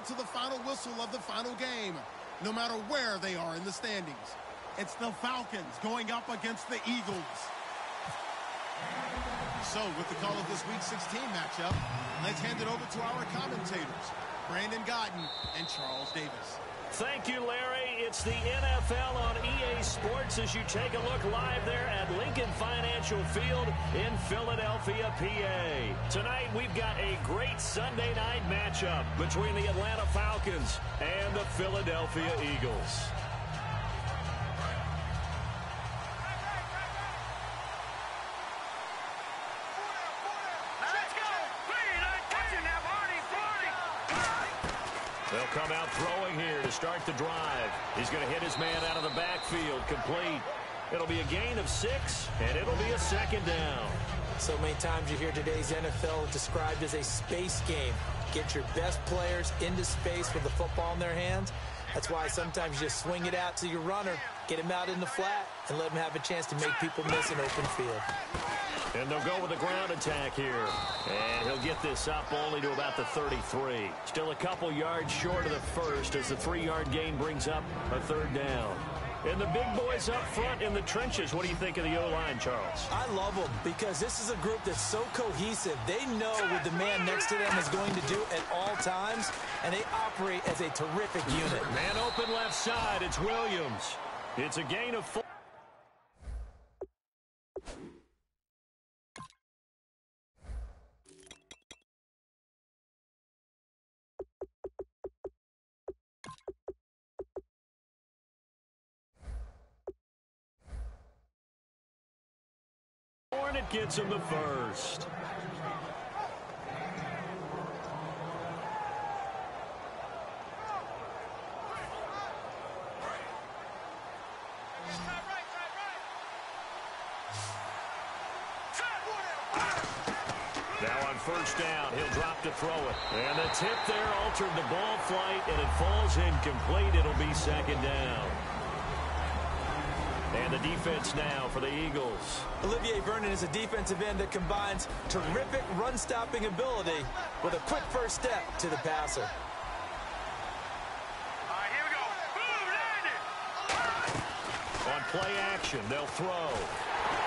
it to the final whistle of the final game, no matter where they are in the standings. It's the Falcons going up against the Eagles. So, with the call of this Week 16 matchup, let's hand it over to our commentators, Brandon Godden and Charles Davis. Thank you, Larry. It's the NFL on EA Sports as you take a look live there at Lincoln Financial Field in Philadelphia, PA. Tonight, we've got a great Sunday night matchup between the Atlanta Falcons and the Philadelphia Eagles. They'll come out throwing here to start the drive. He's going to hit his man out of the backfield, complete. It'll be a gain of 6, and it'll be a second down. So many times you hear today's NFL described as a space game. Get your best players into space with the football in their hands. That's why sometimes you just swing it out to your runner, get him out in the flat, and let him have a chance to make people miss an open field. And they'll go with a ground attack here. And he'll get this up only to about the 33. Still a couple yards short of the first as the 3-yard gain brings up a third down. And the big boys up front in the trenches. What do you think of the O-line, Charles? I love them because this is a group that's so cohesive. They know what the man next to them is going to do at all times, and they operate as a terrific unit. Man open left side. It's Williams. It's a gain of 4. And it gets him the first. Now on first down, he'll drop to throw it. And the tip there altered the ball flight, and it falls incomplete. It'll be second down. And the defense now for the Eagles. Olivier Vernon is a defensive end that combines terrific run-stopping ability with a quick first step to the passer. All right, here we go. Boom, landed. On play action, they'll throw.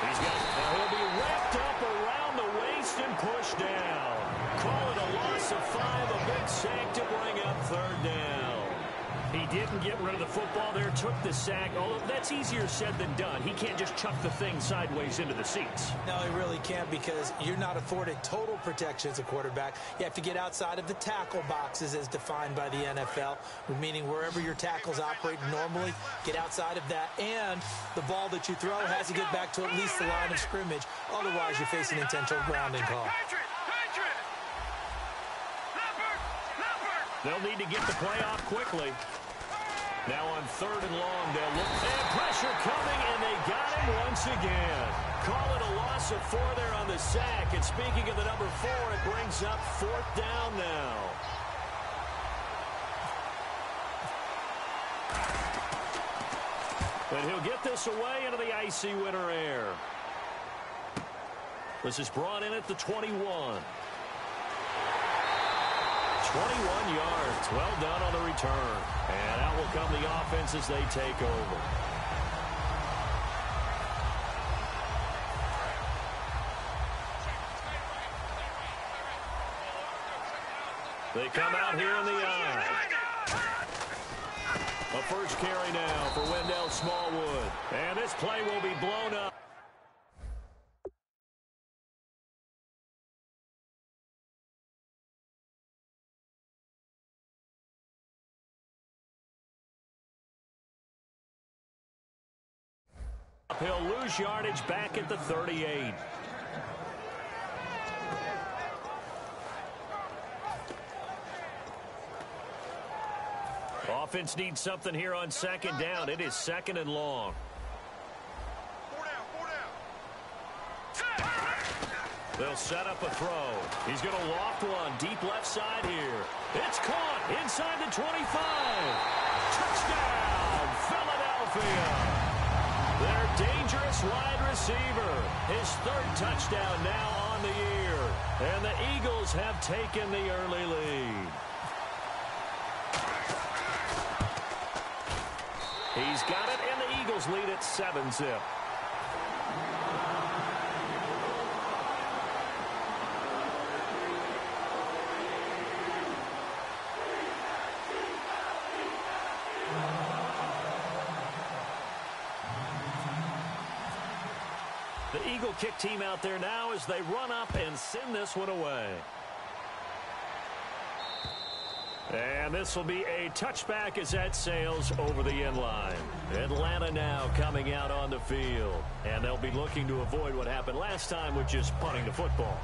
He'll be wrapped up around the waist and pushed down. Call it a loss of 5, a big sack to bring up third down. He didn't get rid of the football there, took the sack. Although that's easier said than done. He can't just chuck the thing sideways into the seats. No, he really can't because you're not afforded total protection as a quarterback. You have to get outside of the tackle boxes as defined by the NFL, meaning wherever your tackles operate normally, get outside of that. And the ball that you throw has to get back to at least the line of scrimmage. Otherwise, you're facing intentional grounding call. They'll need to get the play off quickly. Now on third and long, they'll look. And pressure coming, and they got him once again. Call it a loss of 4 there on the sack. And speaking of the number 4, it brings up 4th down now. And he'll get this away into the icy winter air. This is brought in at the 21. 21 yards. Well done on the return. And out will come the offense as they take over. They come out here in the eye. A first carry now for Wendell Smallwood. And this play will be blown up. He'll lose yardage back at the 38. Offense needs something here on second down. It is second and long. 4 down. They'll set up a throw. He's going to loft one deep left side here. It's caught inside the 25. Touchdown, Philadelphia. Their dangerous wide receiver. His 3rd touchdown now on the year. And the Eagles have taken the early lead. He's got it, and the Eagles lead at 7-zip. The Eagle kick team out there now as they run up and send this one away. And this will be a touchback as that sails over the end line. Atlanta now coming out on the field. And they'll be looking to avoid what happened last time with just punting the football.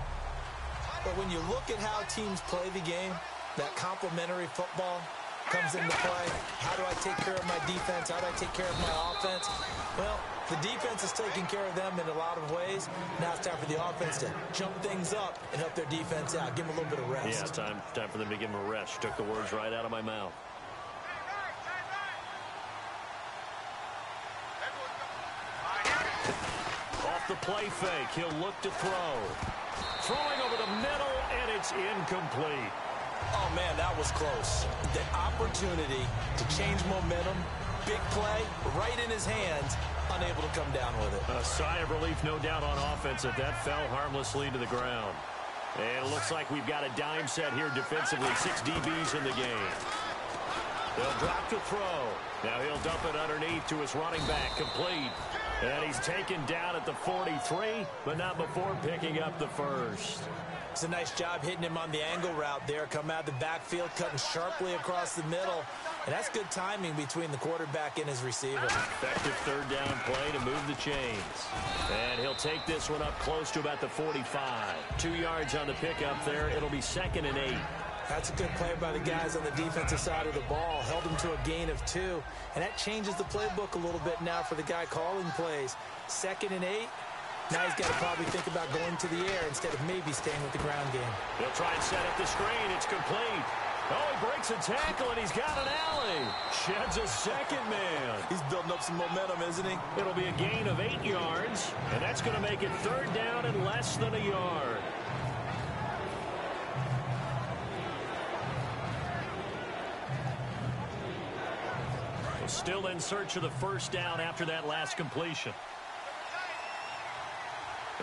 But when you look at how teams play the game, that complementary football comes into play. How do I take care of my defense? How do I take care of my offense? Well, the defense is taking care of them in a lot of ways. Now it's time for the offense to jump things up and help their defense out. Give them a little bit of rest. Yeah, time for them to give them a rest. Took the words right out of my mouth. Off the play fake, he'll look to throw. Throwing over the middle, and it's incomplete. Oh, man, that was close. The opportunity to change momentum, big play, right in his hands, unable to come down with it. A sigh of relief, no doubt, on offense that fell harmlessly to the ground. And it looks like we've got a dime set here defensively. 6 DBs in the game. They'll drop to throw. Now he'll dump it underneath to his running back, complete. And he's taken down at the 43, but not before picking up the first. It's a nice job hitting him on the angle route there. Come out of the backfield, cutting sharply across the middle. And that's good timing between the quarterback and his receiver. Effective third down play to move the chains. And he'll take this one up close to about the 45. 2 yards on the pickup there. It'll be 2nd and 8. That's a good play by the guys on the defensive side of the ball. Held him to a gain of 2. And that changes the playbook a little bit now for the guy calling plays. 2nd and 8. Now he's got to probably think about going to the air instead of maybe staying with the ground game. He'll try and set up the screen. It's complete. Oh, he breaks a tackle, and he's got an alley. Sheds a second man. He's building up some momentum, isn't he? It'll be a gain of 8 yards, and that's going to make it 3rd down and less than a yard. Well, still in search of the first down after that last completion.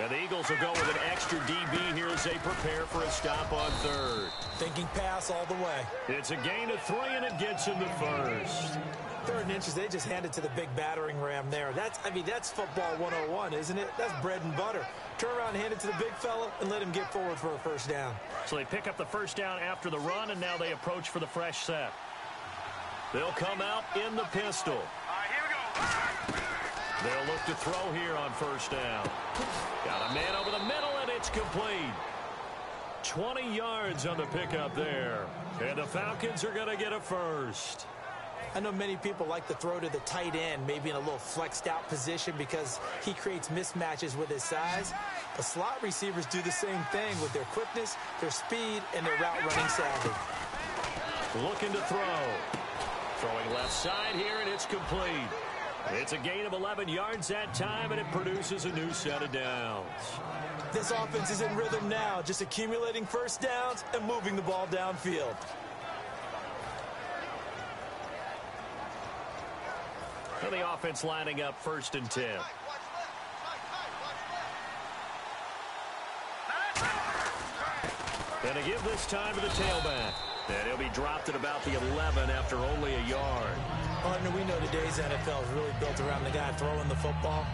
And the Eagles will go with an extra DB here as they prepare for a stop on 3rd. Thinking pass all the way. It's a gain of 3, and it gets him to first. 3rd and inches, they just handed to the big battering ram there. That's football 101, isn't it? That's bread and butter. Turn around, hand it to the big fella, and let him get forward for a first down. So they pick up the first down after the run, and now they approach for the fresh set. They'll come out in the pistol. Here we go. They'll look to throw here on first down. Got a man over the middle, and it's complete. 20 yards on the pickup there. And the Falcons are going to get a first. I know many people like to throw to the tight end, maybe in a little flexed out position because he creates mismatches with his size. The slot receivers do the same thing with their quickness, their speed, and their route running savvy. Looking to throw. Throwing left side here, and it's complete. It's a gain of 11 yards that time, and it produces a new set of downs. This offense is in rhythm now, just accumulating first downs and moving the ball downfield. And the offense lining up 1st and 10. And to give this time to the tailback. And he'll be dropped at about the 11 after only a yard. Partner, we know today's NFL is really built around the guy throwing the football.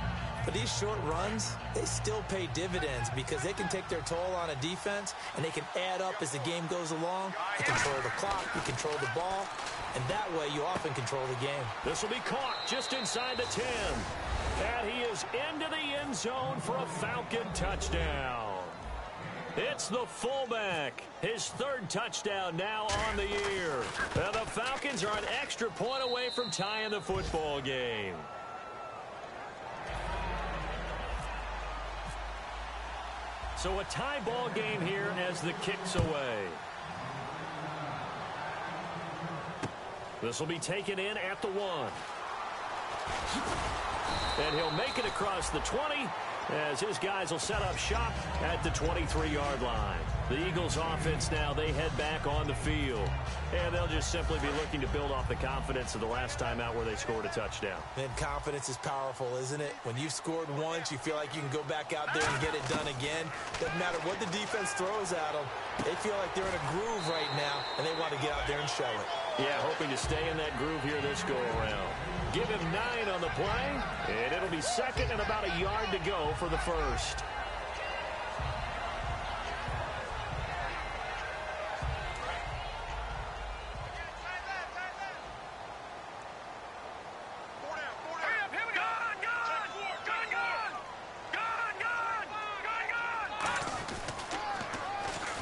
But these short runs, they still pay dividends because they can take their toll on a defense, and they can add up as the game goes along. You control the clock, you control the ball, and that way you often control the game. This will be caught just inside the 10. And he is into the end zone for a Falcon touchdown. It's the fullback. His 3rd touchdown now on the year. And the Falcons are an extra point away from tying the football game. So a tie ball game here as the kick's away. This will be taken in at the 1. And he'll make it across the 20 as his guys will set up shop at the 23-yard line. The Eagles offense now, they head back on the field. And they'll just simply be looking to build off the confidence of the last time out where they scored a touchdown. And confidence is powerful, isn't it? When you've scored once, you feel like you can go back out there and get it done again. Doesn't matter what the defense throws at them. They feel like they're in a groove right now, and they want to get out there and show it. Yeah, hoping to stay in that groove here this go-around. Give him 9 on the play, and it'll be second and about a yard to go for the first.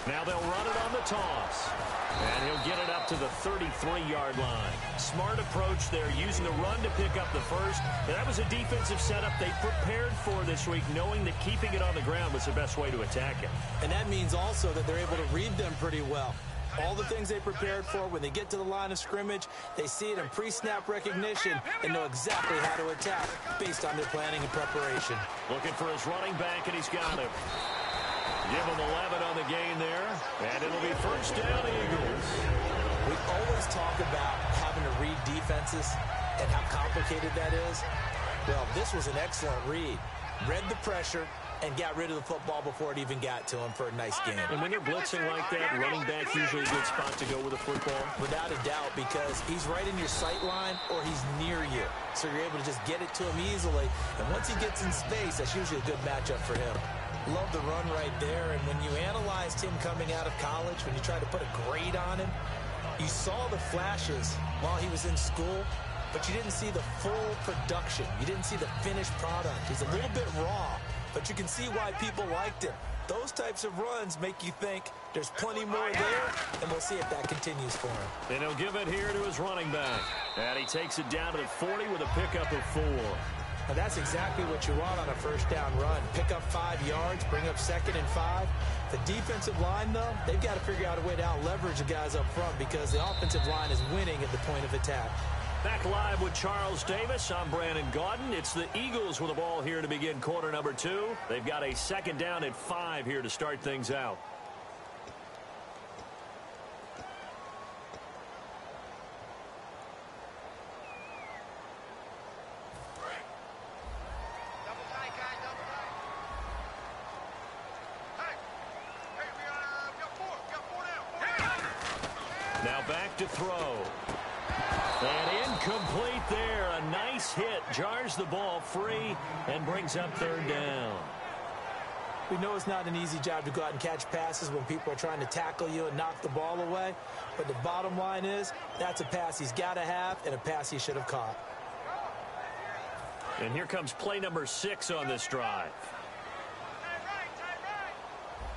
Now they'll run it on the toss. And he'll get it up to the 33-yard line. Smart approach there, using the run to pick up the first. And that was a defensive setup they prepared for this week, knowing that keeping it on the ground was the best way to attack it. And that means also that they're able to read them pretty well. All the things they prepared for, when they get to the line of scrimmage, they see it in pre-snap recognition and know exactly how to attack based on their planning and preparation. Looking for his running back, and he's got him. Give him 11 on the gain there, and it'll be first down, Eagles. We always talk about having to read defenses and how complicated that is. Well, this was an excellent read. Read the pressure and got rid of the football before it even got to him for a nice game. And when they're blitzing like that, running back's usually a good spot to go with a football. Without a doubt, because he's right in your sight line or he's near you. So you're able to just get it to him easily. And once he gets in space, that's usually a good matchup for him. Love the run right there. And when you analyzed him coming out of college, when you tried to put a grade on him, you saw the flashes while he was in school, but you didn't see the full production. You didn't see the finished product. He's a little bit raw, but you can see why people liked him. Those types of runs make you think there's plenty more there, and we'll see if that continues for him. And he'll give it here to his running back. And he takes it down to the 40 with a pickup of 4. And that's exactly what you want on a first down run. Pick up 5 yards, bring up 2nd and 5. The defensive line, though, they've got to figure out a way to out-leverage the guys up front because the offensive line is winning at the point of attack. Back live with Charles Davis. I'm Brandon Gaudin. It's the Eagles with the ball here to begin quarter number 2. They've got a second down at 5 here to start things out. Now back to throw. And incomplete there. A nice hit. Jars the ball free and brings up 3rd down. We know it's not an easy job to go out and catch passes when people are trying to tackle you and knock the ball away. But the bottom line is that's a pass he's got to have and a pass he should have caught. And here comes play number 6 on this drive.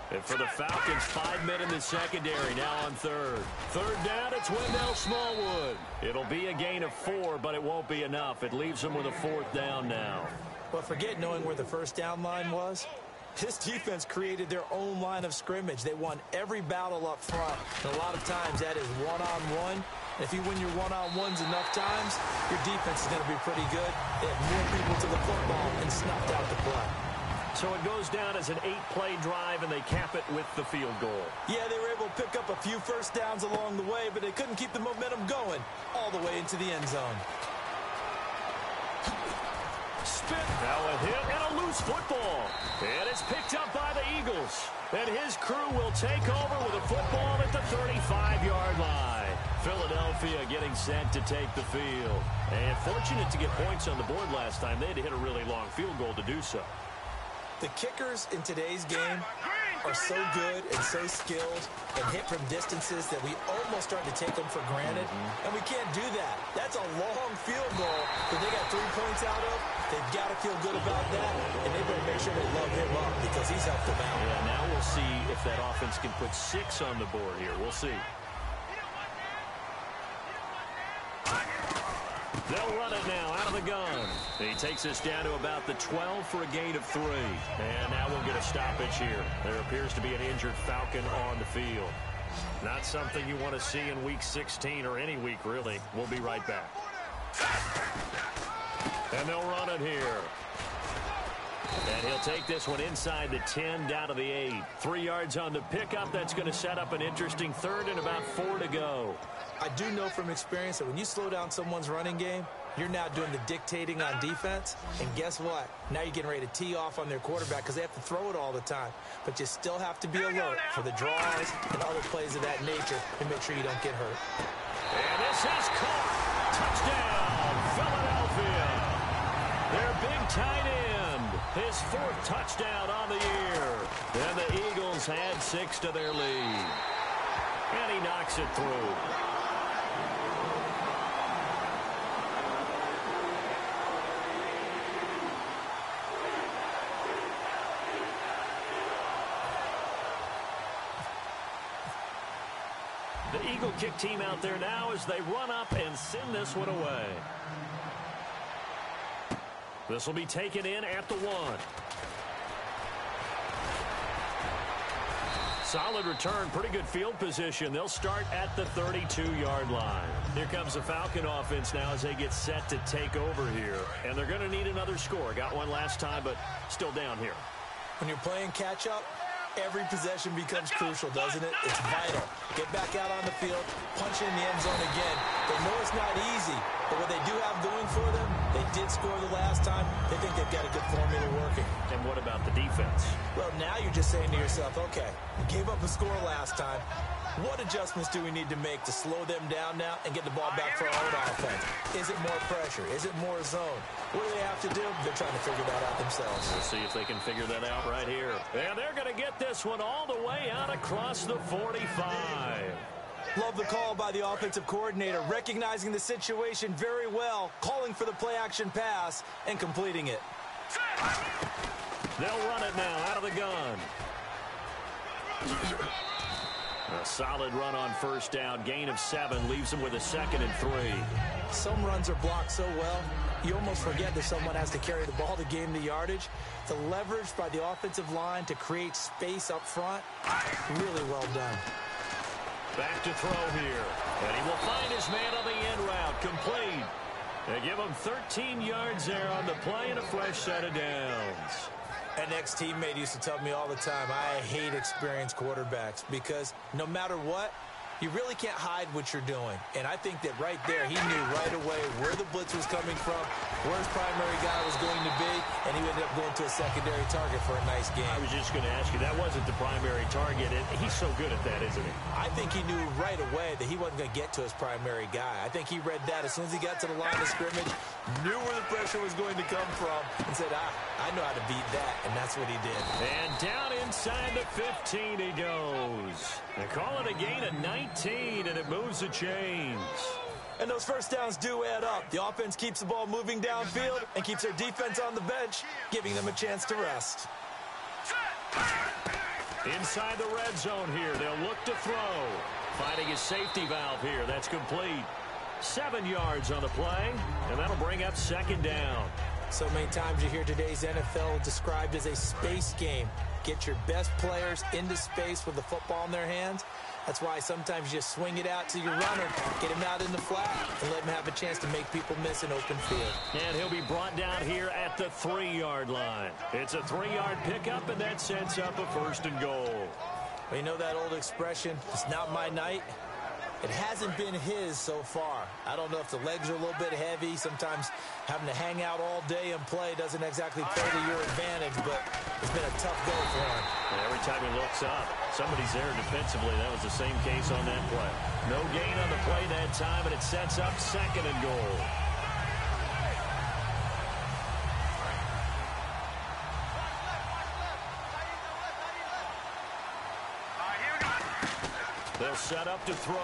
And for the Falcons, 5 men in the secondary, now on 3rd. 3rd down, it's Wendell Smallwood. It'll be a gain of 4, but it won't be enough. It leaves them with a 4th down now. Well, forget knowing where the first down line was. This defense created their own line of scrimmage. They won every battle up front. And a lot of times that is one-on-one. And if you win your one-on-ones enough times, your defense is going to be pretty good. They have more people to the football and snuffed out the play. So it goes down as an 8-play drive, and they cap it with the field goal. Yeah, they were able to pick up a few first downs along the way, but they couldn't keep the momentum going all the way into the end zone. Spin. Now a hit and a loose football. And it's picked up by the Eagles. And his crew will take over with a football at the 35-yard line. Philadelphia getting set to take the field. And fortunate to get points on the board last time. They had to hit a really long field goal to do so. The kickers in today's game are so good and so skilled and hit from distances that we almost start to take them for granted. And we can't do that. That's a long field goal that they got 3 points out of. They've got to feel good about that, and they better make sure they love him up because he's helped them out. Yeah, now we'll see if that offense can put 6 on the board here. We'll see. They'll run it now out of the gun. He takes us down to about the 12 for a gain of 3. And now we'll get a stoppage here. There appears to be an injured Falcon on the field. Not something you want to see in Week 16 or any week, really. We'll be right back. And they'll run it here. And he'll take this one inside the 10, down to the 8. 3 yards on the pickup. That's going to set up an interesting third and about 4 to go. I do know from experience that when you slow down someone's running game, you're now doing the dictating on defense. And guess what? Now you're getting ready to tee off on their quarterback because they have to throw it all the time. But you still have to be alert for the draws and other plays of that nature and make sure you don't get hurt. And this is caught. Touchdown, Philadelphia. Their big tight end. His 4th touchdown on the year. And the Eagles add 6 to their lead. And he knocks it through. The Eagle kick team out there now as they run up and send this one away. This will be taken in at the 1. Solid return, pretty good field position. They'll start at the 32-yard line. Here comes the Falcon offense now as they get set to take over here. And they're going to need another score. Got one last time, but still down here. When you're playing catch-up, every possession becomes crucial, doesn't it? It's vital. Get back out on the field, punch in the end zone again. They know it's not easy, but what they do have going for them, they did score the last time. They think they've got a good formula working. And what about the defense? Well, now you're just saying to yourself, okay, we gave up a score last time. What adjustments do we need to make to slow them down now and get the ball back for our own offense? Is it more pressure? Is it more zone? What do they have to do? They're trying to figure that out themselves. We'll see if they can figure that out right here. And they're going to get this one all the way out across the 45. Love the call by the offensive coordinator, recognizing the situation very well, calling for the play-action pass, and completing it. They'll run it now out of the gun. A solid run on first down. Gain of 7 leaves them with a 2nd and 3. Some runs are blocked so well, you almost forget that someone has to carry the ball to gain the yardage. The leverage by the offensive line to create space up front, really well done. Back to throw here. And he will find his man on the end route. Complete. They give him 13 yards there on the play and a fresh set of downs. An ex-teammate used to tell me all the time, I hate experienced quarterbacks because no matter what, you really can't hide what you're doing. And I think that right there, he knew right away where the blitz was coming from, where his primary guy was going to be, and he ended up going to a secondary target for a nice game. I was just going to ask you, that wasn't the primary target. He's so good at that, isn't he? I think he knew right away that he wasn't going to get to his primary guy. I think he read that as soon as he got to the line of scrimmage, knew where the pressure was going to come from, and said, I know how to beat that, and that's what he did. And down inside the 15 he goes. They call it a gain of 19, and it moves the chains. And those first downs do add up. The offense keeps the ball moving downfield and keeps their defense on the bench, giving them a chance to rest. Inside the red zone here, they'll look to throw. Finding his safety valve here, that's complete. 7 yards on the play, and that'll bring up 2nd down. So many times you hear today's NFL described as a space game. Get your best players into space with the football in their hands. That's why sometimes you just swing it out to your runner, get him out in the flat, and let him have a chance to make people miss an open field. And he'll be brought down here at the 3-yard line. It's a 3-yard pickup, and that sets up a 1st and goal. Well, you know that old expression, it's not my night? It hasn't been his so far. I don't know if the legs are a little bit heavy. Sometimes having to hang out all day and play doesn't exactly play to your advantage, but it's been a tough go for him. And every time he looks up, somebody's there defensively. That was the same case on that play. No gain on the play that time, and it sets up 2nd and goal. They'll set up to throw.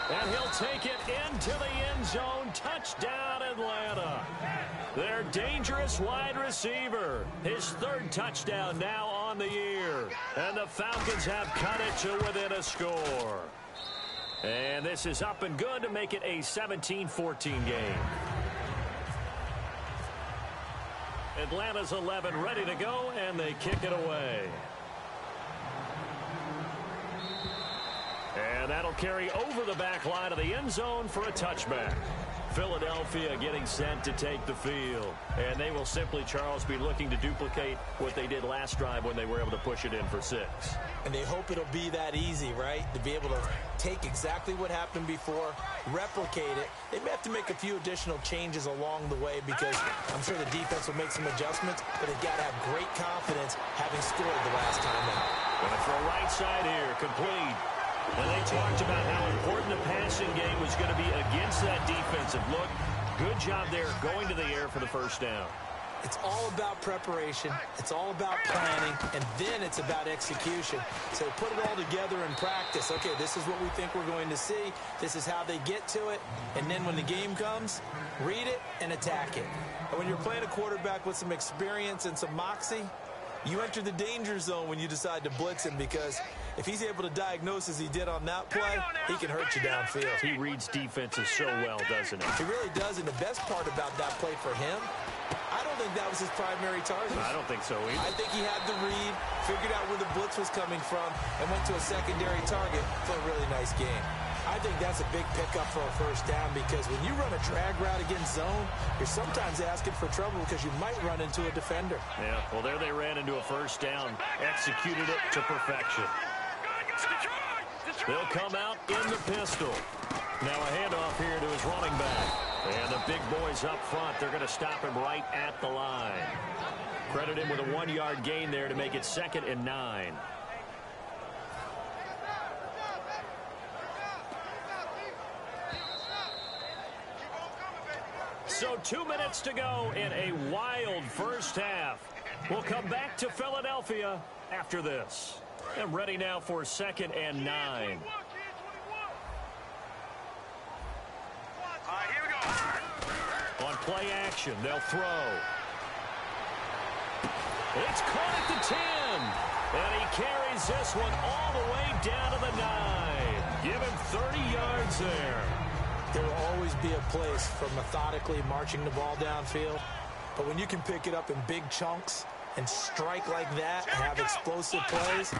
And he'll take it into the end zone. Touchdown, Atlanta. Their dangerous wide receiver. His 3rd touchdown now on the year. And the Falcons have cut it to within a score. And this is up and good to make it a 17-14 game. Atlanta's 11 ready to go, and they kick it away. And And that'll carry over the back line of the end zone for a touchback. Philadelphia getting set to take the field. And they will simply, Charles, be looking to duplicate what they did last drive when they were able to push it in for 6. And they hope it'll be that easy, right? To be able to take exactly what happened before, replicate it. They may have to make a few additional changes along the way because I'm sure the defense will make some adjustments, but they've got to have great confidence having scored the last time out. Going to throw right side here, complete. And they talked about how important the passing game was going to be against that defensive look. Good job there going to the air for the first down. It's all about preparation. It's all about planning. And then it's about execution. So put it all together in practice. Okay, this is what we think we're going to see. This is how they get to it. And then when the game comes, read it and attack it. And when you're playing a quarterback with some experience and some moxie, you enter the danger zone when you decide to blitz him because if he's able to diagnose as he did on that play, he can hurt you downfield. He reads defenses so well, doesn't he? He really does, and the best part about that play for him, I don't think that was his primary target. I don't think so either. I think he had the read, figured out where the blitz was coming from, and went to a secondary target for a really nice game. I think that's a big pickup for a first down because when you run a drag route against zone, you're sometimes asking for trouble because you might run into a defender. Yeah, well, there they ran into a first down, executed it to perfection. They'll come out in the pistol. Now a handoff here to his running back. And the big boys up front, they're going to stop him right at the line. Credit him with a 1-yard gain there to make it 2nd and 9. So 2 minutes to go in a wild first half. We'll come back to Philadelphia after this. I'm ready now for 2nd and 9. Here we go. On play action, they'll throw. It's caught at the 10. And he carries this one all the way down to the 9. Give him 30 yards there. There will always be a place for methodically marching the ball downfield. But when you can pick it up in big chunks and strike like that and have explosive plays,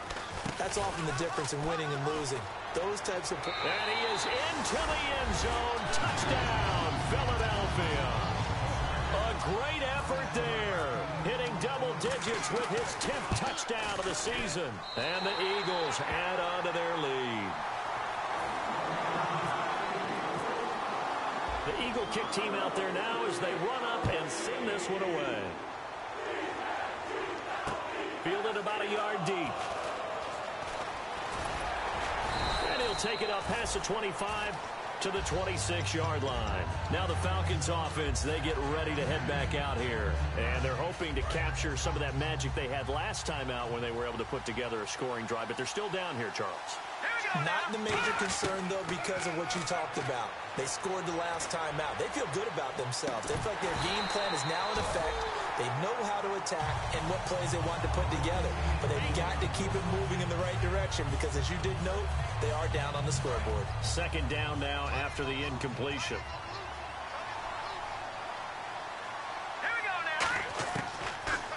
that's often the difference in winning and losing. Those types of... And he is into the end zone. Touchdown, Philadelphia. A great effort there. Hitting double digits with his 10th touchdown of the season. And the Eagles add on to their lead. The Eagle kick team out there now as they run up and send this one away. Fielded about a yard deep. And he'll take it up past the 25 to the 26-yard line. Now the Falcons offense, they get ready to head back out here. And they're hoping to capture some of that magic they had last time out when they were able to put together a scoring drive. But they're still down here, Charles. Not the major concern, though, because of what you talked about. They scored the last time out. They feel good about themselves. They feel like their game plan is now in effect. They know how to attack and what plays they want to put together. But they've got to keep it moving in the right direction because, as you did note, they are down on the scoreboard. 2nd down now after the incompletion.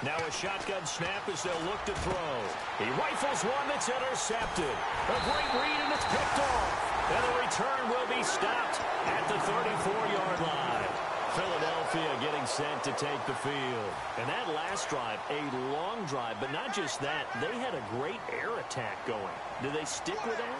Now a shotgun snap as they'll look to throw. He rifles one that's intercepted. A great read, and it's picked off. And the return will be stopped at the 34-yard line. Philadelphia getting set to take the field. And that last drive, a long drive, but not just that. They had a great air attack going. Do they stick with that?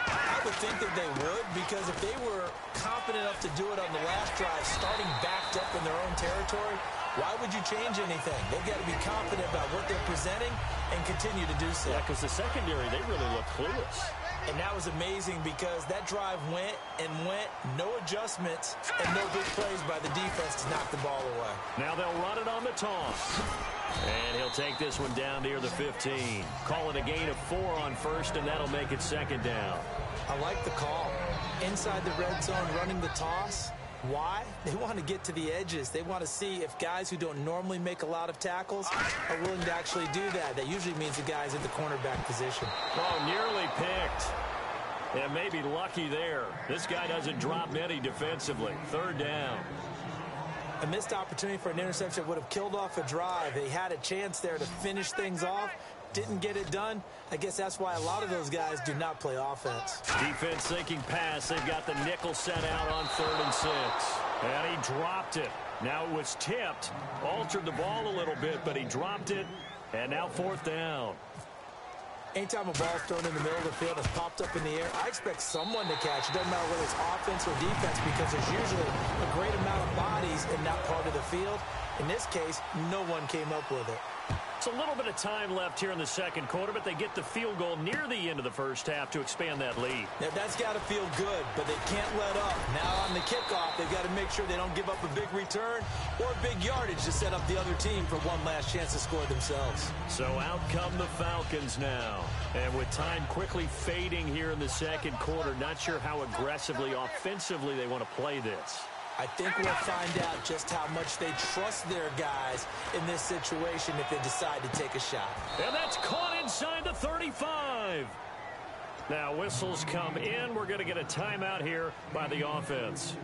I would think that they would, because if they were confident enough to do it on the last drive, starting backed up in their own territory, why would you change anything? They've got to be confident about what they're presenting and continue to do so. Yeah, because the secondary, they really look clueless. And that was amazing because that drive went and went, no adjustments, and no big plays by the defense to knock the ball away. Now they'll run it on the toss. And he'll take this one down near the 15. Call it a gain of 4 on first, and that'll make it 2nd down. I like the call. Inside the red zone, running the toss. Why? They want to get to the edges. They want to see if guys who don't normally make a lot of tackles are willing to actually do that. That usually means the guys at the cornerback position. Oh, nearly picked. And maybe lucky there. This guy doesn't drop many defensively. 3rd down. A missed opportunity for an interception would have killed off a drive. They had a chance there to finish things off. didn't get it done. I guess that's why a lot of those guys do not play offense. Defense thinking pass. They've got the nickel set out on 3rd and 6. And he dropped it. Now it was tipped. Altered the ball a little bit, but he dropped it. And now 4th down. Anytime a ball's thrown in the middle of the field and popped up in the air, I expect someone to catch. It doesn't matter whether it's offense or defense, because there's usually a great amount of bodies in that part of the field. In this case, no one came up with it. It's a little bit of time left here in the second quarter, but they get the field goal near the end of the first half to expand that lead. Now, that's got to feel good, but they can't let up. Now on the kickoff, they've got to make sure they don't give up a big return or big yardage to set up the other team for one last chance to score themselves. So out come the Falcons now. And with time quickly fading here in the second quarter, not sure how aggressively, offensively they want to play this. I think we'll find out just how much they trust their guys in this situation if they decide to take a shot. And that's caught inside the 35. Now whistles come in. We're going to get a timeout here by the offense.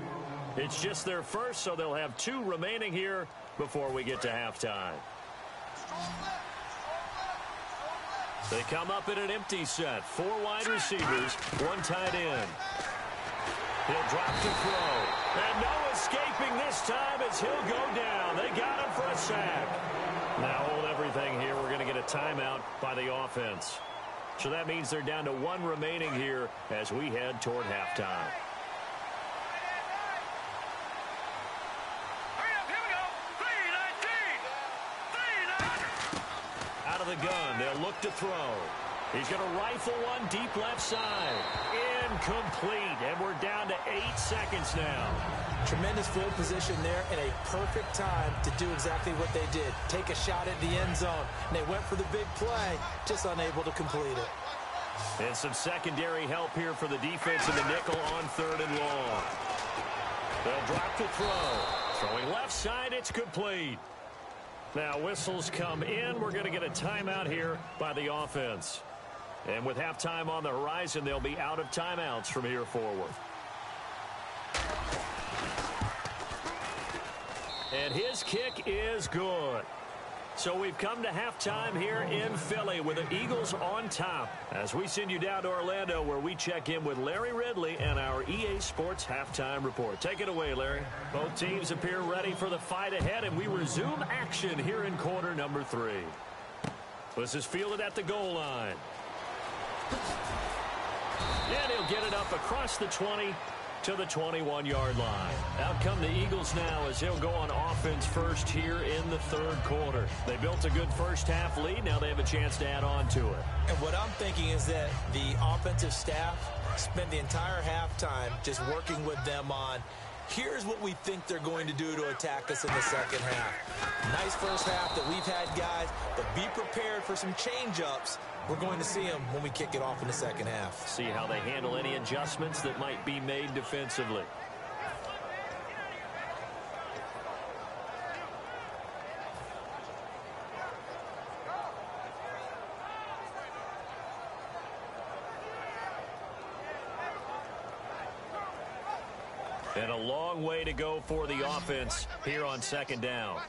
It's just their first, so they'll have 2 remaining here before we get to halftime. They come up in an empty set. 4 wide receivers, 1 tight end. He'll drop to throw. And no escaping this time as he'll go down. They got him for a sack. Now hold everything here. We're going to get a timeout by the offense. So that means they're down to 1 remaining here as we head toward halftime. Out of the gun, they'll look to throw. He's going to rifle one deep left side. Incomplete, and we're down to 8 seconds now. Tremendous field position there and a perfect time to do exactly what they did. Take a shot at the end zone. And they went for the big play, just unable to complete it. And some secondary help here for the defense in the nickel on 3rd and long. They'll drop to throw. Throwing left side, it's complete. Now whistles come in. We're going to get a timeout here by the offense. And with halftime on the horizon, they'll be out of timeouts from here forward. And his kick is good. So we've come to halftime here in Philly with the Eagles on top. As we send you down to Orlando, where we check in with Larry Ridley and our EA Sports Halftime Report. Take it away, Larry. Both teams appear ready for the fight ahead, and we resume action here in quarter number 3. This is fielded at the goal line. And he'll get it up across the 20 to the 21-yard line. Out come the Eagles now as they'll go on offense first here in the 3rd quarter. They built a good first half lead. Now they have a chance to add on to it. And what I'm thinking is that the offensive staff spent the entire halftime just working with them on, here's what we think they're going to do to attack us in the second half. Nice first half that we've had, guys, but be prepared for some change-ups. We're going to see them when we kick it off in the second half. See how they handle any adjustments that might be made defensively. And a long way to go for the offense here on 2nd down.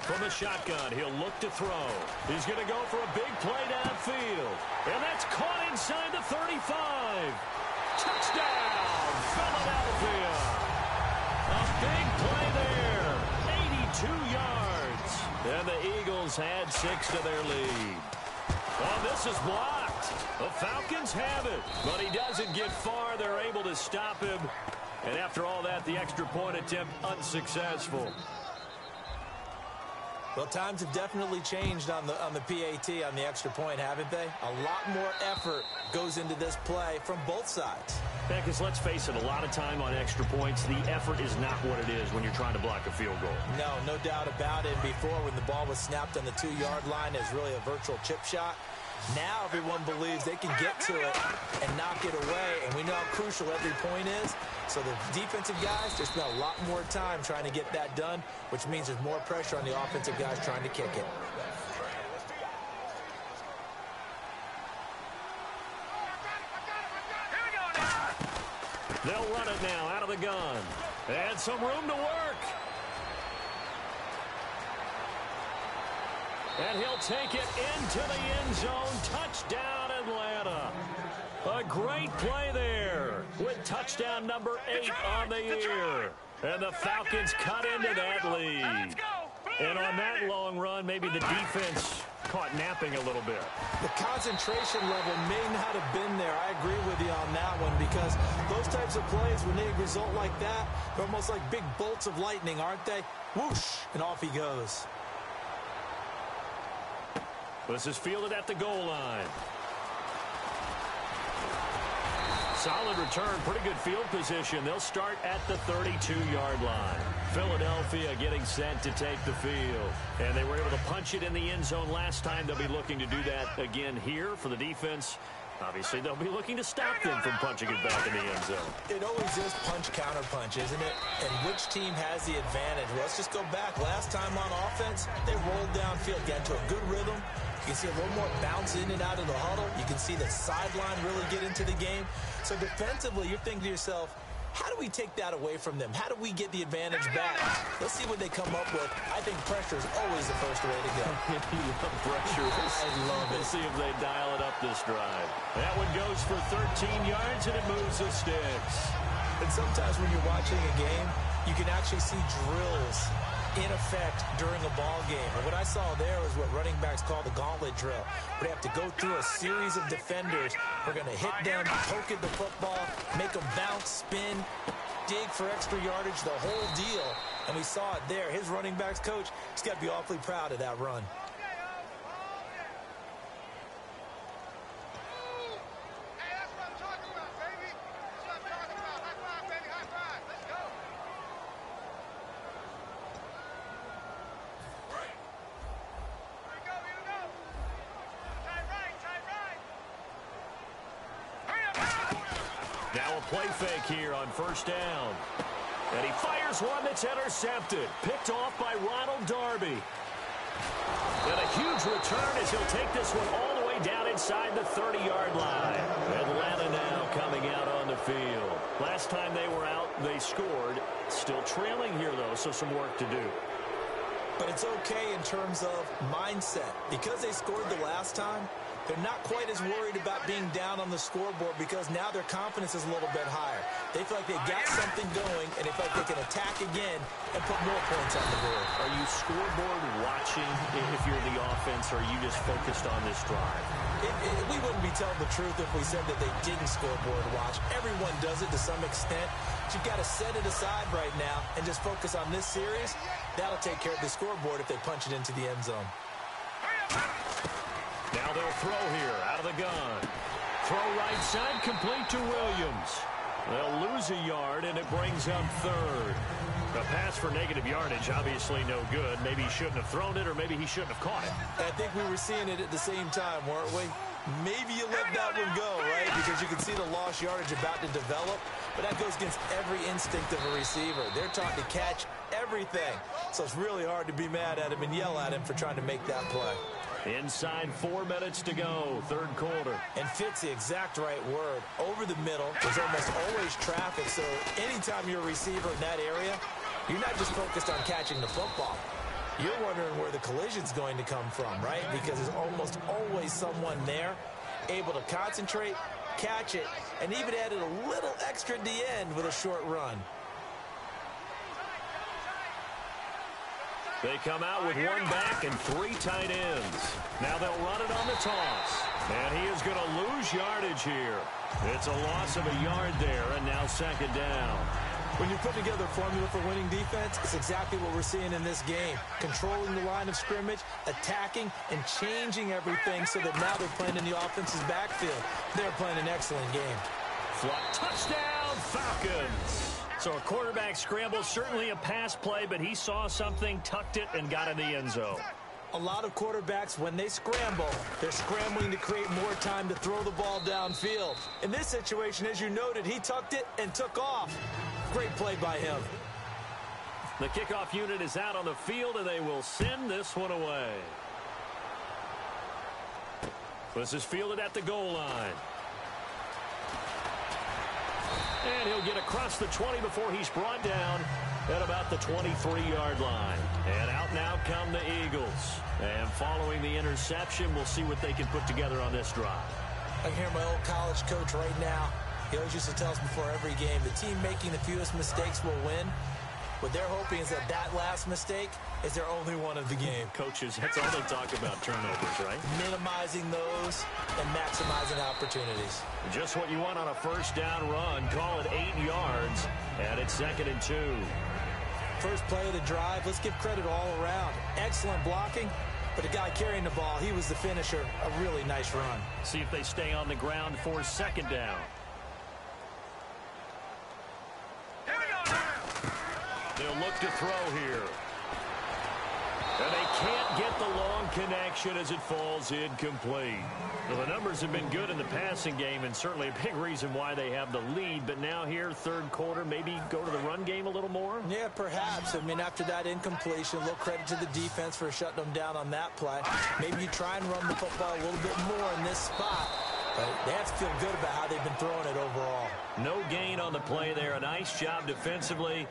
From the shotgun, he'll look to throw. He's going to go for a big play downfield. And that's caught inside the 35. Touchdown, Philadelphia. A big play there. 82 yards. And the Eagles add 6 to their lead. Oh, this is blocked. The Falcons have it. But he doesn't get far. They're able to stop him. And after all that, the extra point attempt unsuccessful. Well, times have definitely changed on the PAT, on the extra point, haven't they? A lot more effort goes into this play from both sides. Yeah, because let's face it, a lot of time on extra points, the effort is not what it is when you're trying to block a field goal. No doubt about it. And before, when the ball was snapped on the 2-yard line, it was really a virtual chip shot. Now everyone believes they can get to it and knock it away, and we know how crucial every point is. So the defensive guys, they spend a lot more time trying to get that done, which means there's more pressure on the offensive guys trying to kick it. They'll run it now out of the gun. And some room to work. And he'll take it into the end zone. Touchdown, Atlanta. A great play there with touchdown number 8 on the year. And the Falcons cut into that lead. And on that long run, maybe the defense caught napping a little bit. The concentration level may not have been there. I agree with you on that one, because those types of plays, when they result like that, they're almost like big bolts of lightning, aren't they? Whoosh, and off he goes. This is fielded at the goal line. Solid return, pretty good field position. They'll start at the 32-yard line. Philadelphia getting set to take the field. And they were able to punch it in the end zone last time. They'll be looking to do that again here for the defense. Obviously, they'll be looking to stop them from punching it back in the end zone. It always is punch-counter-punch, isn't it? And which team has the advantage? Well, let's just go back. Last time on offense, they rolled downfield, got into a good rhythm. You can see a little more bounce in and out of the huddle. You can see the sideline really get into the game. So defensively, you're thinking to yourself, how do we take that away from them? How do we get the advantage back? Let's see what they come up with. I think pressure is always the first way to go. Pressure. I love it. We'll see if they dial it up this drive. That one goes for 13 yards, and it moves the sticks. And sometimes when you're watching a game, you can actually see drills in effect during a ball game. And what I saw there was what running backs call the gauntlet drill. We have to go through a series of defenders. We're going to hit them, poke at the football, make them bounce, spin, dig for extra yardage, the whole deal. And we saw it there. His running backs coach, he's got to be awfully proud of that run. Now a play fake here on first down. And he fires one that's intercepted. Picked off by Ronald Darby. And a huge return as he'll take this one all the way down inside the 30-yard line. Atlanta now coming out on the field. Last time they were out, they scored. Still trailing here, though, so some work to do. But it's okay in terms of mindset. Because they scored the last time, they're not quite as worried about being down on the scoreboard, because now their confidence is a little bit higher. They feel like they've got something going, and they feel like they can attack again and put more points on the board. Are you scoreboard watching if you're the offense, or are you just focused on this drive? We wouldn't be telling the truth if we said that they didn't scoreboard watch. Everyone does it to some extent. But you've got to set it aside right now and just focus on this series. That'll take care of the scoreboard if they punch it into the end zone. Now they'll throw here out of the gun. Throw right side, complete to Williams. They'll lose a yard, and it brings up third. A pass for negative yardage, obviously no good. Maybe he shouldn't have thrown it, or maybe he shouldn't have caught it. I think we were seeing it at the same time, weren't we? Maybe you let that one go, right? Because you can see the lost yardage about to develop. But that goes against every instinct of a receiver. They're taught to catch everything. So it's really hard to be mad at him and yell at him for trying to make that play. Inside 4 minutes to go, third quarter. And fits the exact right word. Over the middle, there's almost always traffic. So anytime you're a receiver in that area, you're not just focused on catching the football. You're wondering where the collision's going to come from, right? Because there's almost always someone there able to concentrate, catch it, and even added a little extra at the end with a short run. They come out with one back and 3 tight ends. Now they'll run it on the toss. And he is going to lose yardage here. It's a loss of a yard there, and now second down. When you put together a formula for winning defense, it's exactly what we're seeing in this game. Controlling the line of scrimmage, attacking, and changing everything so that now they're playing in the offense's backfield. They're playing an excellent game. Touchdown, Falcons. So a quarterback scramble, certainly a pass play, but he saw something, tucked it, and got in the end zone. A lot of quarterbacks, when they scramble, they're scrambling to create more time to throw the ball downfield. In this situation, as you noted, he tucked it and took off. Great play by him. The kickoff unit is out on the field, and they will send this one away. This is fielded at the goal line. And he'll get across the 20 before he's brought down at about the 23-yard line. And out now come the Eagles. And following the interception, we'll see what they can put together on this drive. I can hear my old college coach right now. He always used to tell us before every game, the team making the fewest mistakes will win. What they're hoping is that last mistake is their only one of the game. Coaches, that's all they talk about, turnovers, right? Minimizing those and maximizing opportunities. Just what you want on a first down run. Call it 8 yards, and it's 2nd and 2. First play of the drive, let's give credit all around. Excellent blocking, but the guy carrying the ball, he was the finisher. A really nice run. See if they stay on the ground for 2nd down. They'll look to throw here. And they can't get the long connection as it falls incomplete. Well, the numbers have been good in the passing game, and certainly a big reason why they have the lead. But now here, third quarter, maybe go to the run game a little more? Yeah, perhaps. I mean, after that incompletion, a little credit to the defense for shutting them down on that play. Maybe you try and run the football a little bit more in this spot. But they have to feel good about how they've been throwing it overall. No gain on the play there. A nice job defensively.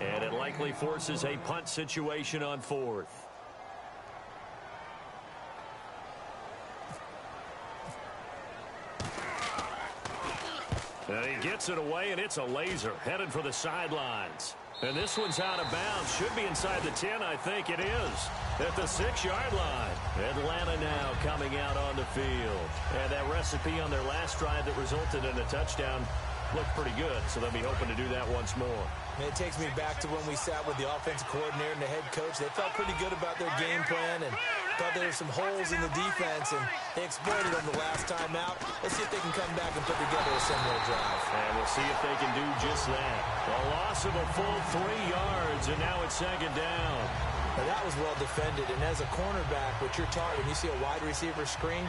And it likely forces a punt situation on 4th. And he gets it away, and it's a laser headed for the sidelines. And this one's out of bounds. Should be inside the 10, I think it is. At the 6-yard line. Atlanta now coming out on the field. And that recipe on their last drive that resulted in a touchdown looked pretty good, so they'll be hoping to do that once more. And it takes me back to when we sat with the offensive coordinator and the head coach. They felt pretty good about their game plan and thought there were some holes in the defense, and they exploited them the last time out. Let's see if they can come back and put together a similar drive. And we'll see if they can do just that. A loss of a full 3 yards, and now it's 2nd down. Now that was well defended, and as a cornerback, what you're taught when you see a wide receiver screen,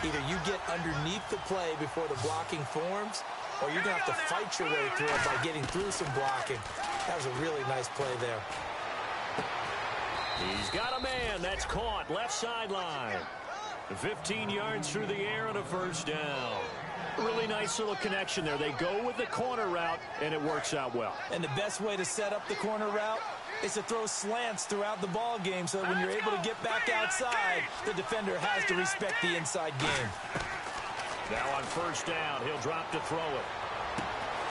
either you get underneath the play before the blocking forms, or you're going to have to fight your way through it by getting through some blocking. That was a really nice play there. He's got a man. That's caught. Left sideline. 15 yards through the air and a first down. Really nice little connection there. They go with the corner route, and it works out well. And the best way to set up the corner route is to throw slants throughout the ball game so that when you're able to get back outside, the defender has to respect the inside game. Now on first down, he'll drop to throw it.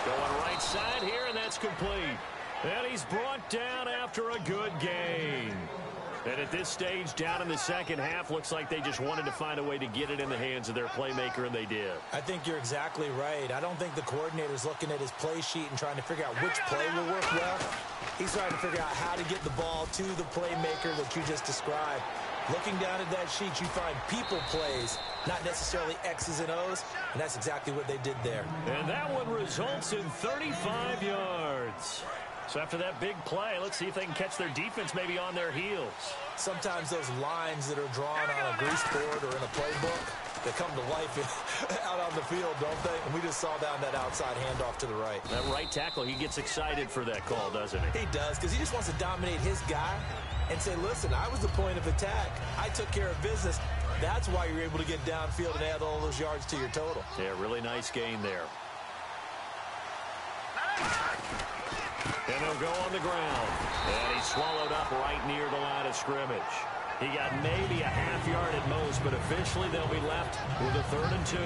Going right side here, and that's complete. And he's brought down after a good gain. And at this stage, down in the second half, looks like they just wanted to find a way to get it in the hands of their playmaker, and they did. I think you're exactly right. I don't think the coordinator's looking at his play sheet and trying to figure out which play will work well. He's trying to figure out how to get the ball to the playmaker that you just described. Looking down at that sheet, you find people plays, not necessarily X's and O's, and that's exactly what they did there. And that one results in 35 yards. So after that big play, let's see if they can catch their defense maybe on their heels. Sometimes those lines that are drawn on a grease board or in a playbook, they come to life out on the field, don't they? And we just saw down that outside handoff to the right. That right tackle, he gets excited for that call, doesn't he? He does, because he just wants to dominate his guy and say, listen, I was the point of attack. I took care of business. That's why you're able to get downfield and add all those yards to your total. Yeah, really nice gain there. And he'll go on the ground. And he's swallowed up right near the line of scrimmage. He got maybe a half yard at most, but officially they'll be left with a 3rd and 2.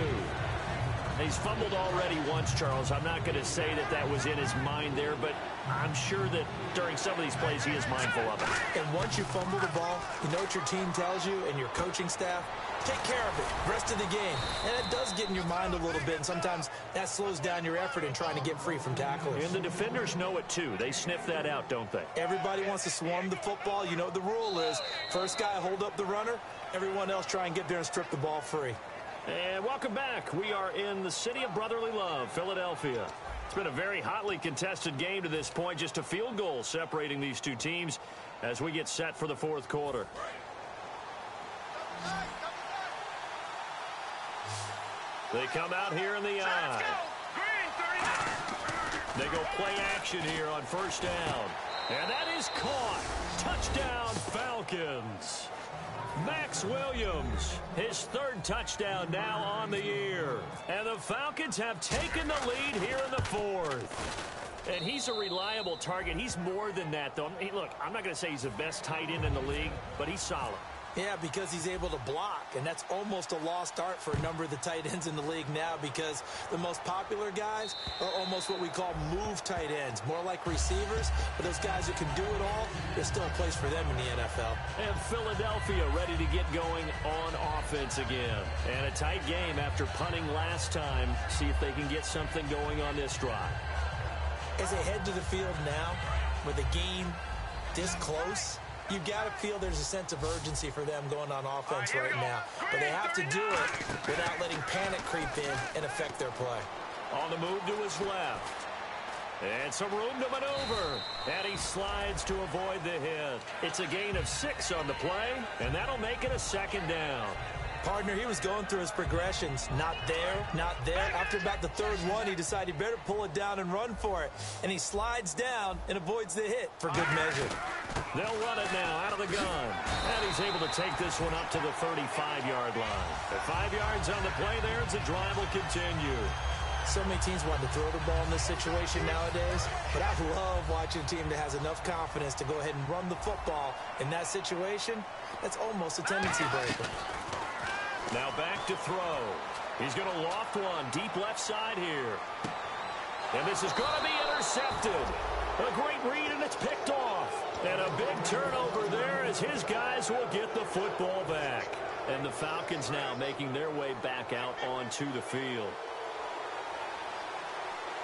He's fumbled already once, Charles. I'm not going to say that that was in his mind there, but I'm sure that during some of these plays he is mindful of it. And once you fumble the ball, you know what your team tells you and your coaching staff? Take care of it rest of the game. And it does get in your mind a little bit, and sometimes that slows down your effort in trying to get free from tacklers. And the defenders know it too. They sniff that out, don't they? Everybody wants to swarm the football. You know what the rule is. First guy hold up the runner. Everyone else try and get there and strip the ball free. And welcome back. We are in the city of brotherly love, Philadelphia. It's been a very hotly contested game to this point. Just a field goal separating these two teams as we get set for the 4th quarter. They come out here in the eye. They go play action here on first down. And that is caught. Touchdown, Falcons. Max Williams, his third touchdown now on the year. And the Falcons have taken the lead here in the fourth. And he's a reliable target. He's more than that, though. Hey, look, I'm not going to say he's the best tight end in the league, but he's solid. Yeah, because he's able to block, and that's almost a lost art for a number of the tight ends in the league now because the most popular guys are almost what we call move tight ends, more like receivers, but those guys who can do it all, there's still a place for them in the NFL. And Philadelphia ready to get going on offense again. And a tight game after punting last time. See if they can get something going on this drive. As they head to the field now, with the game this close, you've got to feel there's a sense of urgency for them going on offense right now. But they have to do it without letting panic creep in and affect their play. On the move to his left. And some room to maneuver. And he slides to avoid the hit. It's a gain of 6 on the play, and that'll make it a second down. Partner, he was going through his progressions. Not there, not there. After about the third one, he decided he better pull it down and run for it. And he slides down and avoids the hit for good measure. They'll run it now out of the gun. And he's able to take this one up to the 35-yard line. At 5 yards on the play there, the drive will continue. So many teams want to throw the ball in this situation nowadays, but I love watching a team that has enough confidence to go ahead and run the football in that situation. That's almost a tendency breaker. Now back to throw. He's going to loft one deep left side here. And this is going to be intercepted. A great read, and it's picked off. And a big turnover there as his guys will get the football back. And the Falcons now making their way back out onto the field.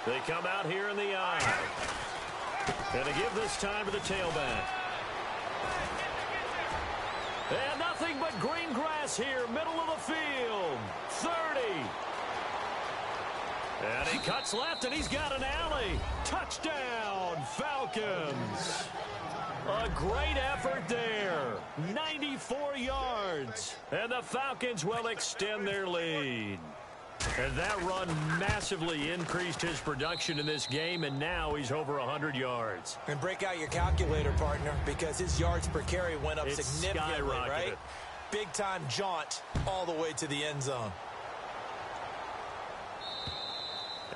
They come out here in the eye. And they give this time to the tailback. And nothing but green grass here, middle of the field. 30. And he cuts left, and he's got an alley. Touchdown, Falcons. A great effort there. 94 yards. And the Falcons will extend their lead. And that run massively increased his production in this game, and now he's over 100 yards. And break out your calculator, partner, because his yards per carry went up significantly, right? Big-time jaunt all the way to the end zone.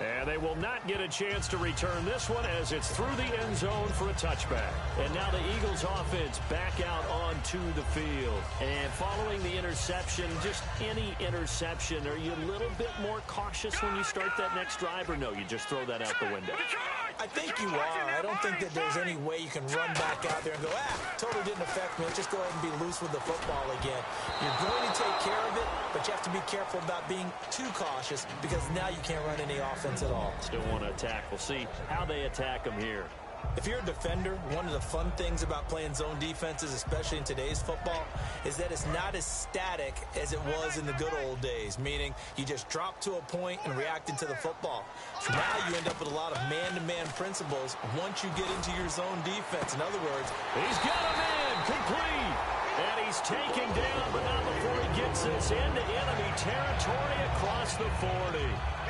And they will not get a chance to return this one as it's through the end zone for a touchback. And now the Eagles offense back out onto the field. And following the interception, just any interception, are you a little bit more cautious when you start that next drive, or no, you just throw that out the window? I think you are. I don't think that there's any way you can run back out there and go, totally didn't affect me. Let's just go ahead and be loose with the football again. You're going to take care of it, but you have to be careful about being too cautious because now you can't run any offense at all. Still want to attack. We'll see how they attack them here. If you're a defender, one of the fun things about playing zone defenses, especially in today's football, is that it's not as static as it was in the good old days, meaning you just drop to a point and react into the football. So now you end up with a lot of man-to-man principles once you get into your zone defense. In other words, he's got a man complete. And he's taken down, but not before he gets this into enemy territory across the 40.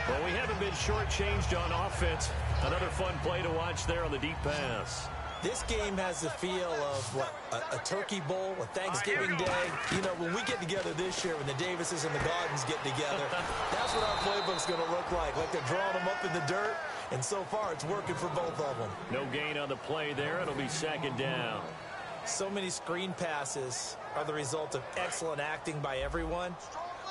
Well, we haven't been shortchanged on offense. Another fun play to watch there on the deep pass. This game has the feel of, a Turkey Bowl, a Thanksgiving Day. You know, when we get together this year, when the Davises and the Gardens get together, that's what our playbook's going to look like they're drawing them up in the dirt. And so far, it's working for both of them. No gain on the play there. It'll be second down. So many screen passes are the result of excellent acting by everyone.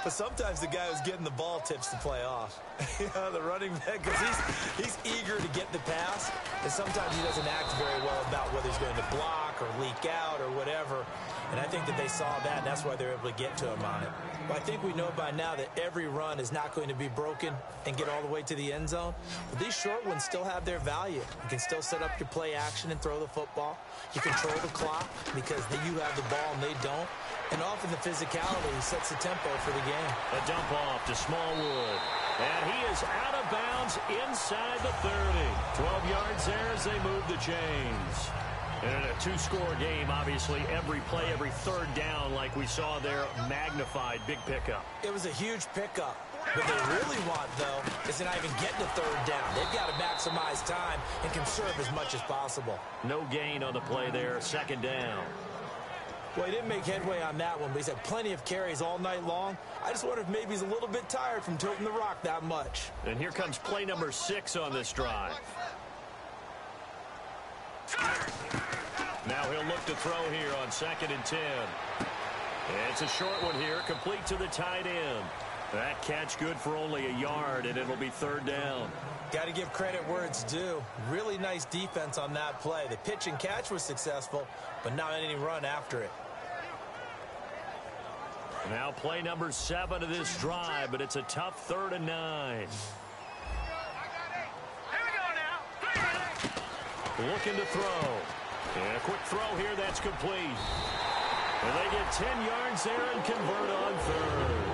But sometimes the guy who's getting the ball tips the play off. The running back, because he's eager to get the pass, and sometimes he doesn't act very well about whether he's going to block or leak out or whatever. And I think that they saw that, and that's why they're able to get to him on it. But I think we know by now that every run is not going to be broken and get all the way to the end zone. But these short ones still have their value. You can still set up your play action and throw the football. You control the clock because you have the ball and they don't. And often the physicality sets the tempo for the game. A dump off to Smallwood. And he is out of bounds inside the 30. 12 yards there as they move the chains. And in a two-score game, obviously, every play, every third down, like we saw there, magnified, big pickup. It was a huge pickup. What they really want, though, is to not even get to third down. They've got to maximize time and conserve as much as possible. No gain on the play there, second down. Well, he didn't make headway on that one, but he's had plenty of carries all night long. I just wonder if maybe he's a little bit tired from tilting the rock that much. And here comes play number 6 on this drive. Now he'll look to throw here on 2nd and 10. It's a short one here, complete to the tight end. That catch good for only a yard, and it'll be 3rd down. Got to give credit where it's due. Really nice defense on that play. The pitch and catch was successful, but not any run after it. Now play number 7 of this drive, but it's a tough 3rd and 9. Looking to throw. And a quick throw here, that's complete. And they get 10 yards there and convert on 3rd.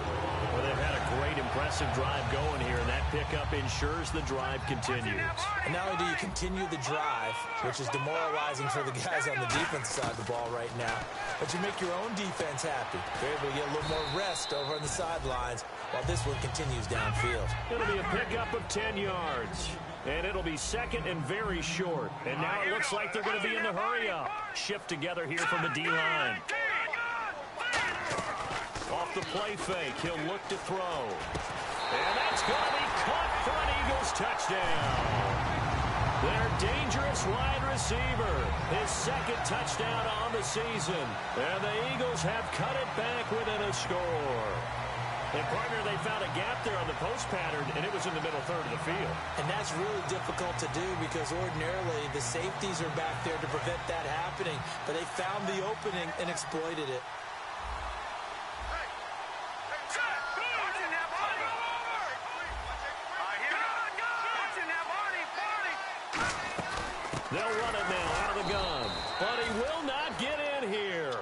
Well, they've had a great, impressive drive going here, and that pickup ensures the drive continues. And not only do you continue the drive, which is demoralizing for the guys on the defense side of the ball right now, but you make your own defense happy. They're able to get a little more rest over on the sidelines while this one continues downfield. It'll be a pickup of 10 yards. And it'll be 2nd and very short. And now it looks like they're going to be in the hurry-up. Shift together here from the D-line. Off the play fake, he'll look to throw. And that's going to be caught for an Eagles touchdown. Their dangerous wide receiver, his 2nd touchdown on the season. And the Eagles have cut it back within a score. And, partner, they found a gap there on the post pattern, and it was in the middle 3rd of the field. And that's really difficult to do because ordinarily the safeties are back there to prevent that happening. But they found the opening and exploited it. They'll run it now out of the gun, but he will not get in here.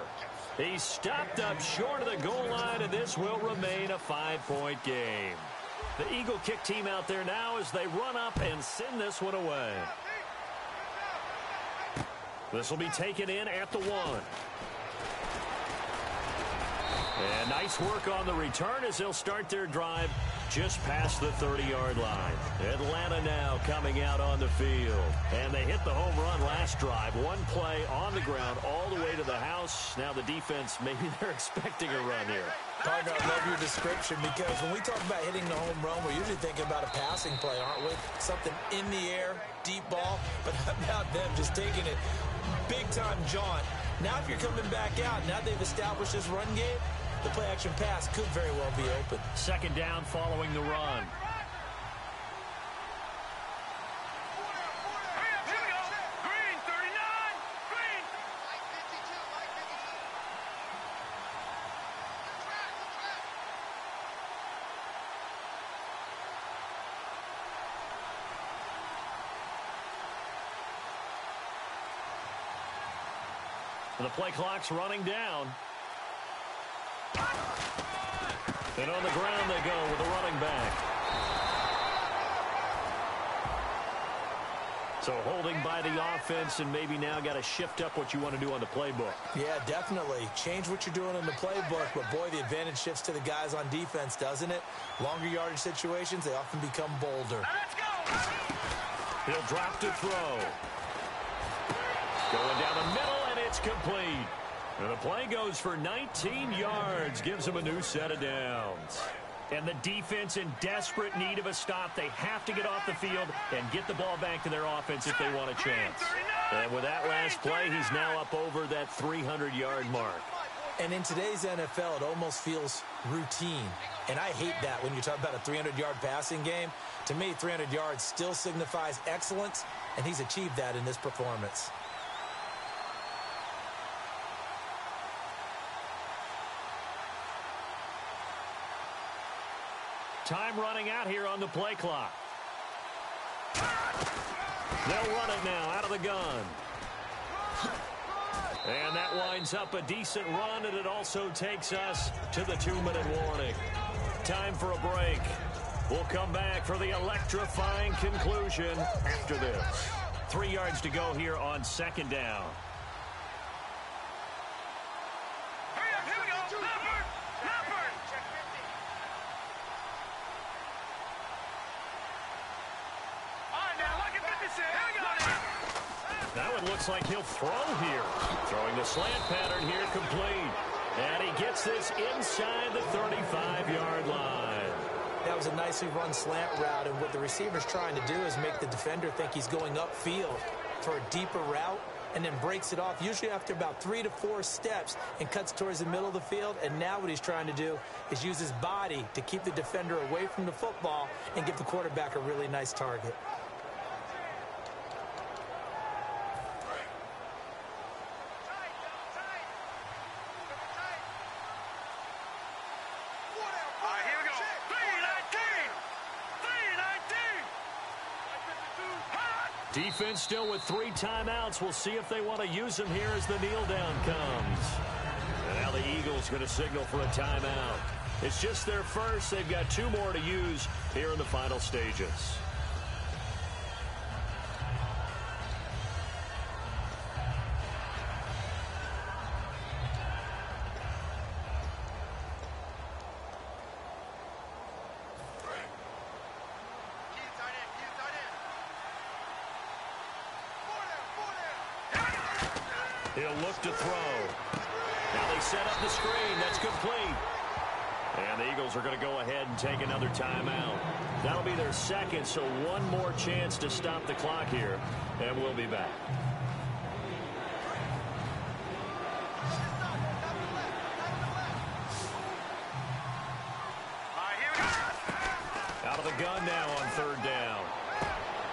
He's stopped up short of the goal line, and this will remain a 5-point game. The Eagle kick team out there now as they run up and send this one away. This will be taken in at the 1. And nice work on the return as they'll start their drive just past the 30-yard line. Atlanta now coming out on the field. And they hit the home run last drive. One play on the ground all the way to the house. Now the defense, maybe they're expecting a run here. Partner, I love your description because when we talk about hitting the home run, we're usually thinking about a passing play, aren't we? Something in the air, deep ball. But how about them just taking it big-time jaunt? Now if you're coming back out, now they've established this run game, the play-action pass could very well be open. 2nd down following the run. The play clock's running down. And on the ground they go with a running back. So holding by the offense, and maybe now got to shift up what you want to do on the playbook. Yeah, definitely. Change what you're doing in the playbook, but boy, the advantage shifts to the guys on defense, doesn't it? Longer yardage situations, they often become bolder. Let's go! He'll drop to throw. Going down the middle, and it's complete. And the play goes for 19 yards, gives them a new set of downs. And the defense in desperate need of a stop. They have to get off the field and get the ball back to their offense if they want a chance. And with that last play, he's now up over that 300-yard mark. And in today's NFL, it almost feels routine. And I hate that when you talk about a 300-yard passing game. To me, 300 yards still signifies excellence, and he's achieved that in this performance. Time running out here on the play clock. They'll run it now out of the gun. And that winds up a decent run, and it also takes us to the 2-minute warning. Time for a break. We'll come back for the electrifying conclusion after this. 3 yards to go here on 2nd down. Now it looks like he'll throw here. Throwing the slant pattern here complete. And he gets this inside the 35-yard line. That was a nicely run slant route, and what the receiver's trying to do is make the defender think he's going upfield for a deeper route, and then breaks it off, usually after about 3 to 4 steps, and cuts towards the middle of the field. And now what he's trying to do is use his body to keep the defender away from the football and give the quarterback a really nice target. Defense still with 3 timeouts. We'll see if they want to use them here as the kneel down comes. And now the Eagles going to signal for a timeout. It's just their first. They've got 2 more to use here in the final stages. He'll look to throw. Now they set up the screen. That's complete. And the Eagles are going to go ahead and take another timeout. That'll be their second, so 1 more chance to stop the clock here. And we'll be back. Out of the gun now on 3rd down.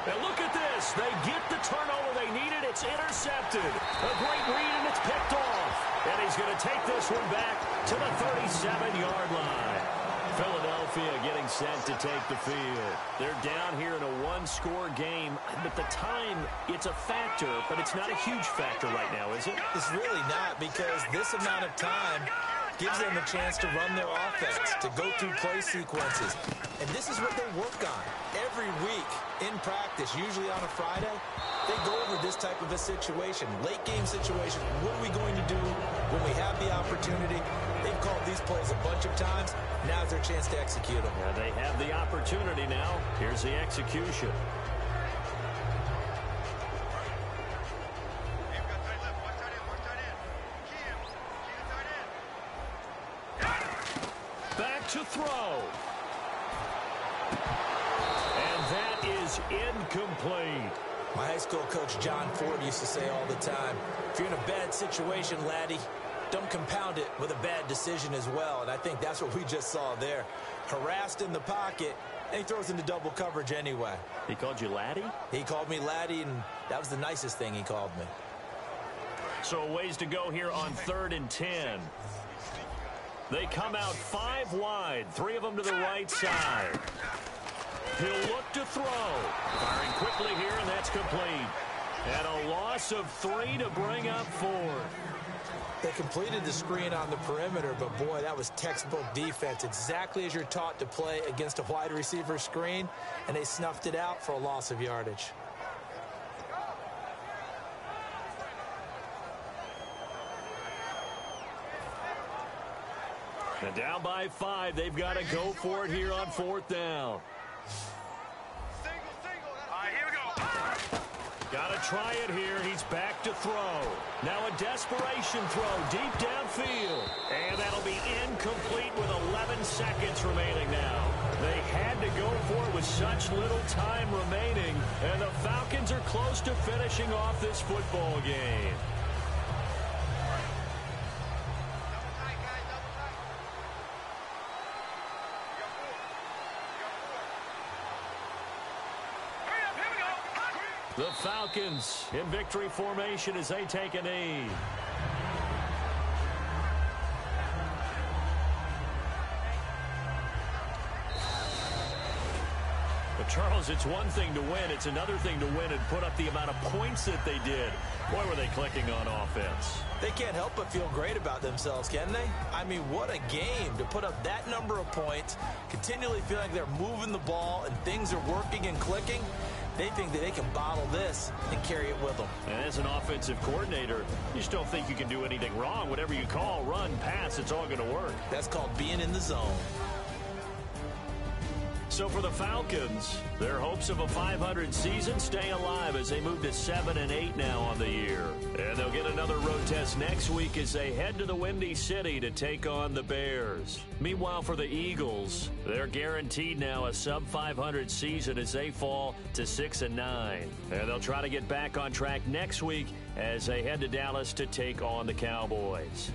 And look at this. They get the turnover they needed. It's intercepted. A great read, and it's picked off. And he's going to take this one back to the 37-yard line. Philadelphia getting set to take the field. They're down here in a 1-score game. But the time, it's a factor, but it's not a huge factor right now, is it? It's really not, because this amount of time gives them a chance to run their offense, to go through play sequences. And this is what they work on every week in practice, usually on a Friday. They go over this type of a situation, late game situation. What are we going to do when we have the opportunity? They've called these plays a bunch of times. Now's their chance to execute them. Yeah, they have the opportunity now. Here's the execution. Back to throw. And that is incomplete. My high school coach, John Ford, used to say all the time, if you're in a bad situation, laddie, don't compound it with a bad decision as well. And I think that's what we just saw there. Harassed in the pocket, and he throws into double coverage anyway. He called you laddie? He called me laddie, and that was the nicest thing he called me. So a ways to go here on 3rd and 10. They come out 5 wide, 3 of them to the right side. He'll look to throw. Firing quickly here, and that's complete. And a loss of 3 to bring up 4. They completed the screen on the perimeter, but boy, that was textbook defense. Exactly as you're taught to play against a wide receiver screen, and they snuffed it out for a loss of yardage. And down by 5, they've got to go for it here on 4th down. Got to try it here. He's back to throw. Now a desperation throw deep downfield. And that'll be incomplete with 11 seconds remaining now. They had to go for it with such little time remaining. And the Falcons are close to finishing off this football game. The Falcons in victory formation as they take a knee. But Charles, it's one thing to win. It's another thing to win and put up the amount of points that they did. Boy, were they clicking on offense. They can't help but feel great about themselves, can they? I mean, what a game to put up that number of points, continually feel like they're moving the ball and things are working and clicking. They think that they can bottle this and carry it with them. And as an offensive coordinator, you just don't think you can do anything wrong. Whatever you call, run, pass, it's all going to work. That's called being in the zone. So for the Falcons, their hopes of a 500 season stay alive as they move to 7-8 now on the year. And they'll get another road test next week as they head to the Windy City to take on the Bears. Meanwhile, for the Eagles, they're guaranteed now a sub-500 season as they fall to 6-9. And they'll try to get back on track next week as they head to Dallas to take on the Cowboys.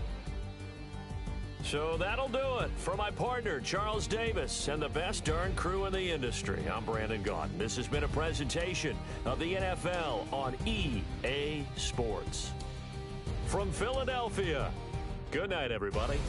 So that'll do it. For my partner, Charles Davis, and the best darn crew in the industry, I'm Brandon Gaudin. This has been a presentation of the NFL on EA Sports. From Philadelphia, good night, everybody.